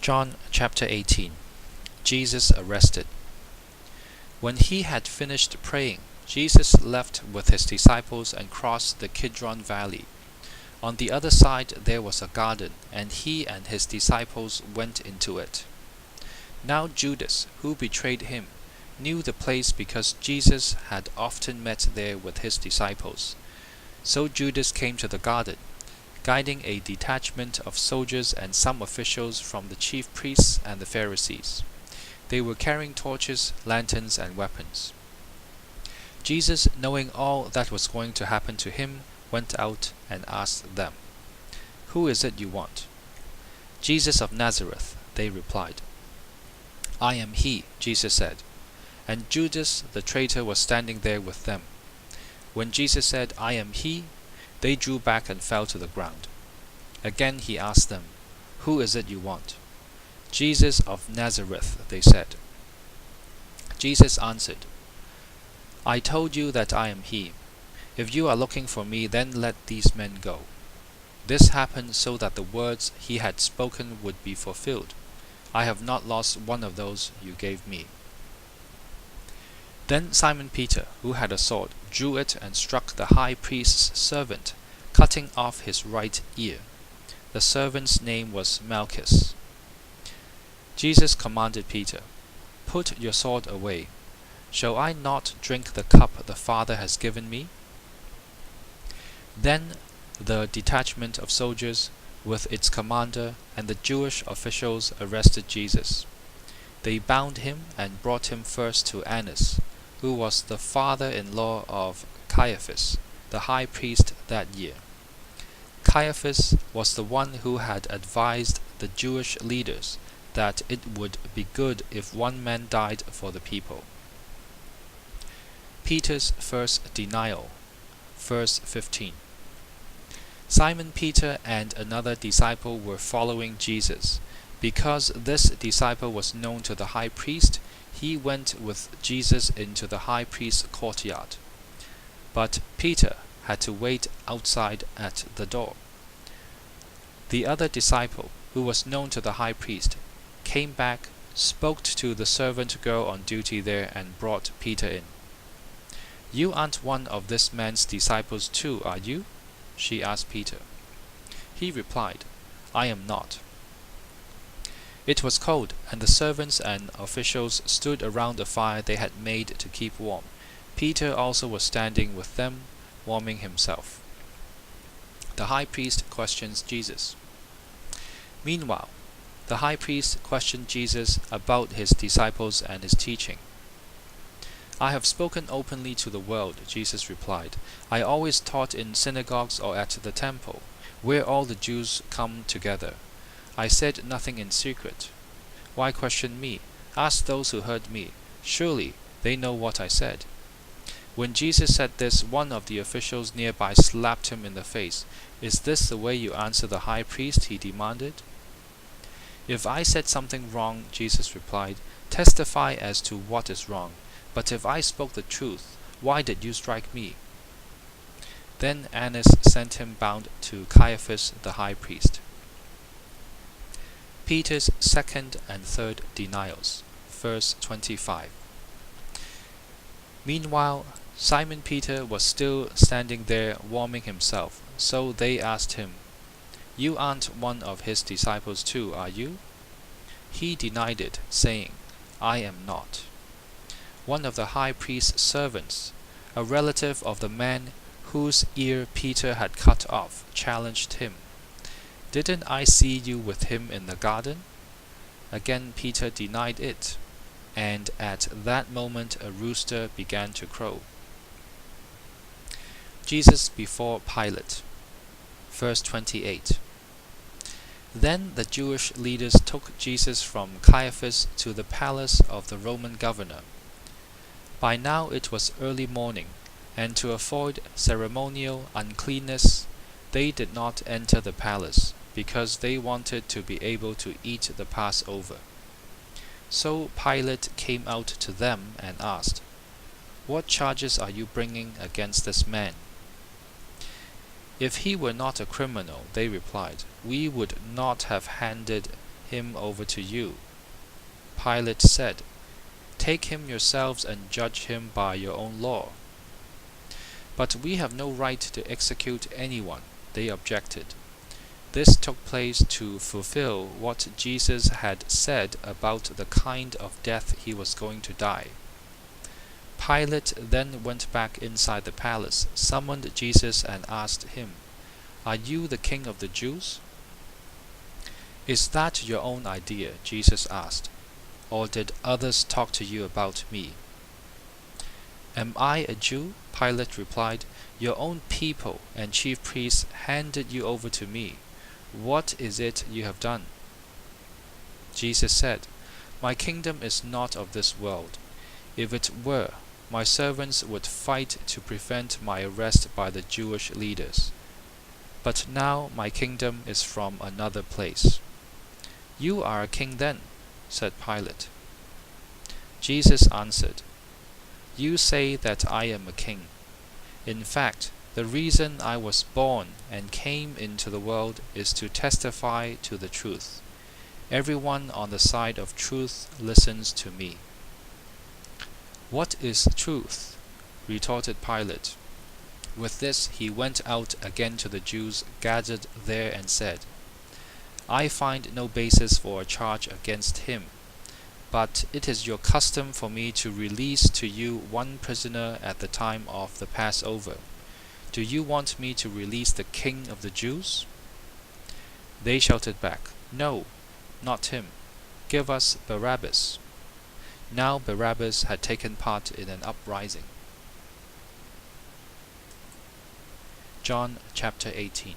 John chapter 18. Jesus arrested. When he had finished praying, Jesus left with his disciples and crossed the Kidron Valley. On the other side there was a garden, and he and his disciples went into it. Now Judas, who betrayed him, knew the place because Jesus had often met there with his disciples. So Judas came to the garden, guiding a detachment of soldiers and some officials from the chief priests and the Pharisees. They were carrying torches, lanterns, and weapons. Jesus, knowing all that was going to happen to him, went out and asked them, "Who is it you want?" "Jesus of Nazareth," they replied. "I am he," Jesus said. And Judas the traitor was standing there with them. When Jesus said, "I am he," they drew back and fell to the ground. Again he asked them, "Who is it you want?" "Jesus of Nazareth," they said. Jesus answered, "I told you that I am he. If you are looking for me, then let these men go." This happened so that the words he had spoken would be fulfilled. "I have not lost one of those you gave me." Then Simon Peter, who had a sword, drew it and struck the high priest's servant, cutting off his right ear. The servant's name was Malchus. Jesus commanded Peter, "Put your sword away. Shall I not drink the cup the Father has given me?" Then the detachment of soldiers, with its commander and the Jewish officials, arrested Jesus. They bound him and brought him first to Annas, who was the father-in-law of Caiaphas, the high priest that year. Caiaphas was the one who had advised the Jewish leaders that it would be good if one man died for the people. Peter's first denial, verse 15. Simon Peter and another disciple were following Jesus. Because this disciple was known to the high priest, he went with Jesus into the high priest's courtyard. But Peter had to wait outside at the door. The other disciple, who was known to the high priest, came back, spoke to the servant girl on duty there, and brought Peter in. "You aren't one of this man's disciples too, are you?" she asked Peter. He replied, "I am not." It was cold, and the servants and officials stood around a fire they had made to keep warm. Peter also was standing with them, warming himself. The high priest questions Jesus. Meanwhile, the high priest questioned Jesus about his disciples and his teaching. "I have spoken openly to the world," Jesus replied. "I always taught in synagogues or at the temple, where all the Jews come together. I said nothing in secret. Why question me? Ask those who heard me. Surely they know what I said." When Jesus said this, one of the officials nearby slapped him in the face. "Is this the way you answer the high priest?" he demanded. "If I said something wrong," Jesus replied, "testify as to what is wrong. But if I spoke the truth, why did you strike me?" Then Annas sent him bound to Caiaphas the high priest. Peter's second and third denials, verse 25. Meanwhile, Simon Peter was still standing there warming himself, so they asked him, "You aren't one of his disciples too, are you?" He denied it, saying, "I am not." One of the high priest's servants, a relative of the man whose ear Peter had cut off, challenged him. "Didn't I see you with him in the garden?" Again Peter denied it, and at that moment a rooster began to crow. Jesus before Pilate, verse 28. Then the Jewish leaders took Jesus from Caiaphas to the palace of the Roman governor. By now it was early morning, and to avoid ceremonial uncleanness, they did not enter the palace, because they wanted to be able to eat the Passover. So Pilate came out to them and asked, "What charges are you bringing against this man?" "If he were not a criminal," they replied, "we would not have handed him over to you. Pilate said, "Take him yourselves and judge him by your own law." "But we have no right to execute anyone," they objected. This took place to fulfill what Jesus had said about the kind of death he was going to die. Pilate then went back inside the palace, summoned Jesus, and asked him, "Are you the king of the Jews?" "Is that your own idea?" Jesus asked. "Or did others talk to you about me?" "Am I a Jew?" Pilate replied. "Your own people and chief priests handed you over to me. What is it you have done?" Jesus said, "My kingdom is not of this world. If it were, my servants would fight to prevent my arrest by the Jewish leaders. But now my kingdom is from another place." "You are a king then," said Pilate. Jesus answered, "You say that I am a king. In fact, the reason I was born and came into the world is to testify to the truth. Everyone on the side of truth listens to me." "What is truth?" retorted Pilate. With this he went out again to the Jews gathered there and said, "I find no basis for a charge against him. But it is your custom for me to release to you one prisoner at the time of the Passover. Do you want me to release the king of the Jews?" They shouted back, "No, not him. Give us Barabbas." Now Barabbas had taken part in an uprising. John chapter 18.